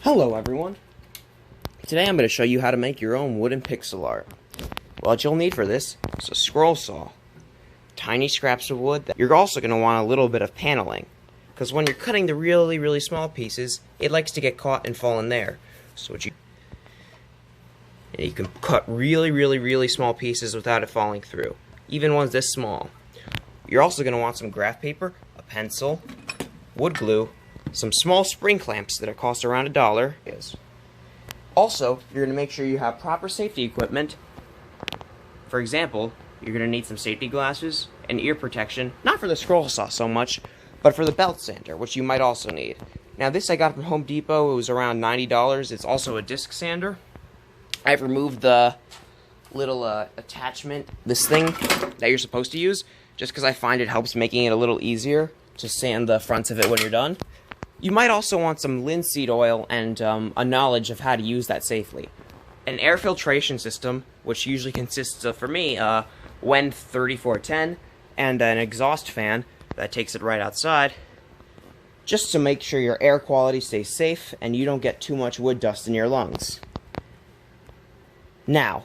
Hello everyone! Today I'm going to show you how to make your own wooden pixel art. What you'll need for this is a scroll saw, tiny scraps of wood. You're also going to want a little bit of paneling, because when you're cutting the really small pieces, it likes to get caught and fall in there. So you can cut really small pieces without it falling through, even ones this small. You're also going to want some graph paper, a pencil, wood glue, some small spring clamps that cost around $1. Also, you're going to make sure you have proper safety equipment. For example, you're going to need some safety glasses and ear protection, not for the scroll saw so much, but for the belt sander, which you might also need. Now this I got from Home Depot. It was around $90. It's also a disc sander. I've removed the little attachment, this thing that you're supposed to use, just because I find it helps making it a little easier to sand the fronts of it when you're done. You might also want some linseed oil and a knowledge of how to use that safely. An air filtration system, which usually consists of, for me, WEN 3410 and an exhaust fan that takes it right outside, just to make sure your air quality stays safe and you don't get too much wood dust in your lungs. Now,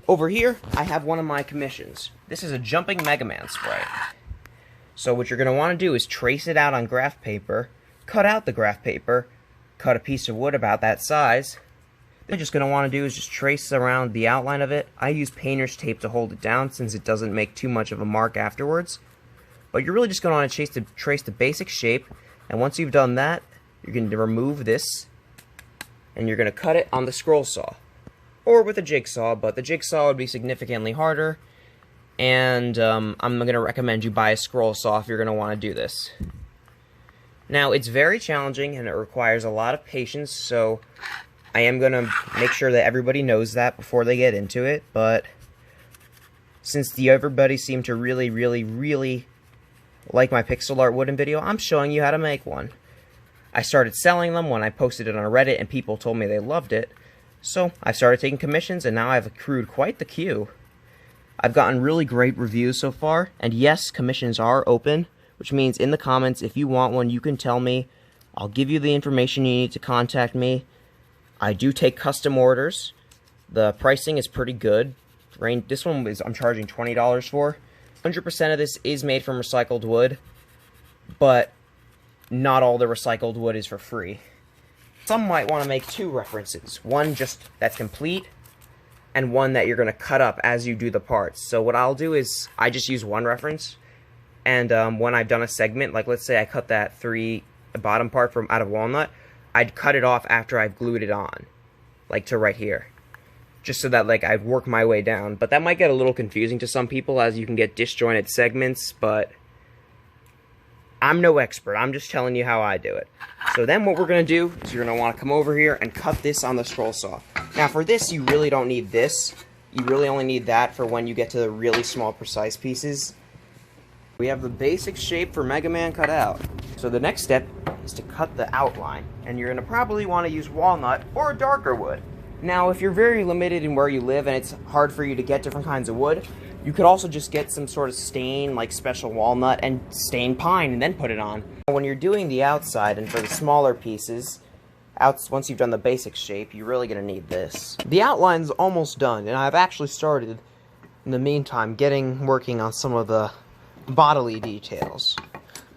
over here, I have one of my commissions. This is a jumping Mega Man spray. So what you're going to want to do is trace it out on graph paper, cut out the graph paper, cut a piece of wood about that size. What you're just going to want to do is just trace around the outline of it. I use painter's tape to hold it down since it doesn't make too much of a mark afterwards. But you're really just going to want to trace the basic shape, and once you've done that, you're going to remove this, and you're going to cut it on the scroll saw. Or with a jigsaw, but the jigsaw would be significantly harder, and I'm going to recommend you buy a scroll saw if you're going to want to do this. Now, it's very challenging and it requires a lot of patience, so I am going to make sure that everybody knows that before they get into it, but since everybody seemed to really like my pixel art wooden video, I'm showing you how to make one. I started selling them when I posted it on Reddit and people told me they loved it, so I started taking commissions and now I've accrued quite the queue. I've gotten really great reviews so far, and yes, commissions are open, which means in the comments, if you want one, you can tell me. I'll give you the information you need to contact me. I do take custom orders. The pricing is pretty good. This one I'm charging $20 for. 100% of this is made from recycled wood, but not all the recycled wood is for free. Some might want to make two references. One just that's complete, and one that you're going to cut up as you do the parts. So what I'll do is I just use one reference, and when I've done a segment, like let's say I cut that bottom part from out of walnut, I'd cut it off after I've glued it on, like to right here, just so that like I'd work my way down. But that might get a little confusing to some people, as you can get disjointed segments, but I'm no expert. I'm just telling you how I do it. So then what we're going to do is you're going to want to come over here and cut this on the scroll saw. Now for this, you really don't need this. You really only need that for when you get to the really small, precise pieces. We have the basic shape for Mega Man cut out. So the next step is to cut the outline. And you're going to probably want to use walnut or a darker wood. Now if you're very limited in where you live and it's hard for you to get different kinds of wood, you could also just get some sort of stain, like special walnut, and stain pine, and then put it on. When you're doing the outside, and for the smaller pieces, once you've done the basic shape, you're really going to need this. The outline's almost done, and I've actually started, in the meantime, working on some of the bodily details.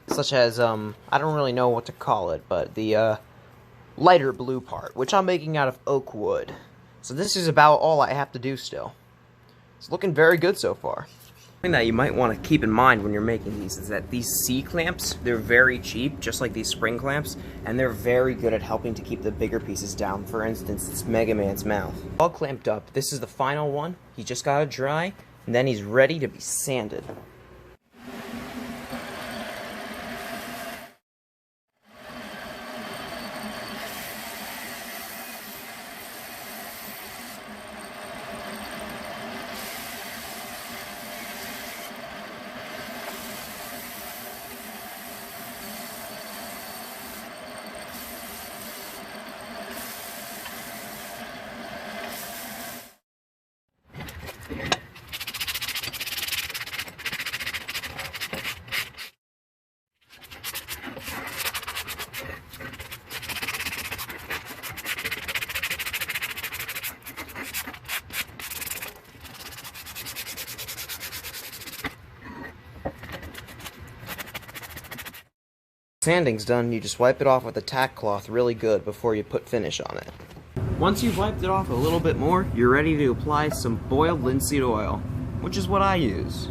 Such as, I don't really know what to call it, but the lighter blue part, which I'm making out of oak wood. So this is about all I have to do still. It's looking very good so far. Something that you might want to keep in mind when you're making these is that these C-clamps, they're very cheap, just like these spring clamps, and they're very good at helping to keep the bigger pieces down. For instance, it's Mega Man's mouth. All clamped up. This is the final one. He just got to dry, and then he's ready to be sanded. Sanding's done, you just wipe it off with a tack cloth really good before you put finish on it. Once you've wiped it off a little bit more, you're ready to apply some boiled linseed oil, which is what I use.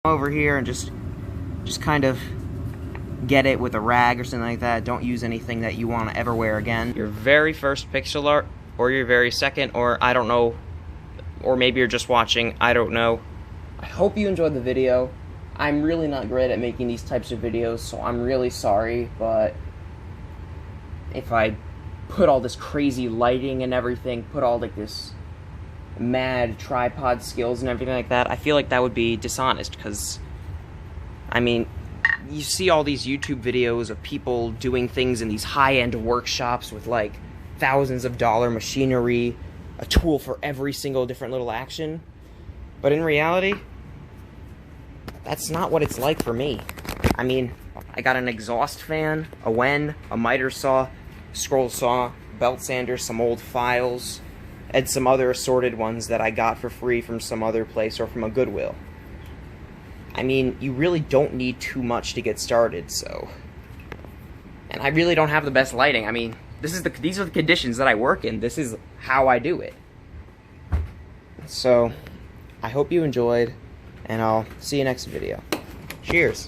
Over here and just kind of get it with a rag or something like that. Don't use anything that you want to ever wear again. Your very first pixel art, or your very second, or I don't know, or maybe you're just watching, I don't know. I hope you enjoyed the video. I'm really not great at making these types of videos, so I'm really sorry, but if I put all this crazy lighting and everything, put all like this mad tripod skills and everything like that, I feel like that would be dishonest, because I mean, you see all these YouTube videos of people doing things in these high-end workshops with like thousands of dollar machinery, a tool for every single different little action, but in reality that's not what it's like for me. I mean, I got an exhaust fan, a wen, a miter saw, scroll saw, belt sander, some old files, and some other assorted ones that I got for free from some other place or from a Goodwill. I mean, you really don't need too much to get started, so... And I really don't have the best lighting. I mean, these are the conditions that I work in. This is how I do it. So, I hope you enjoyed, and I'll see you next video. Cheers!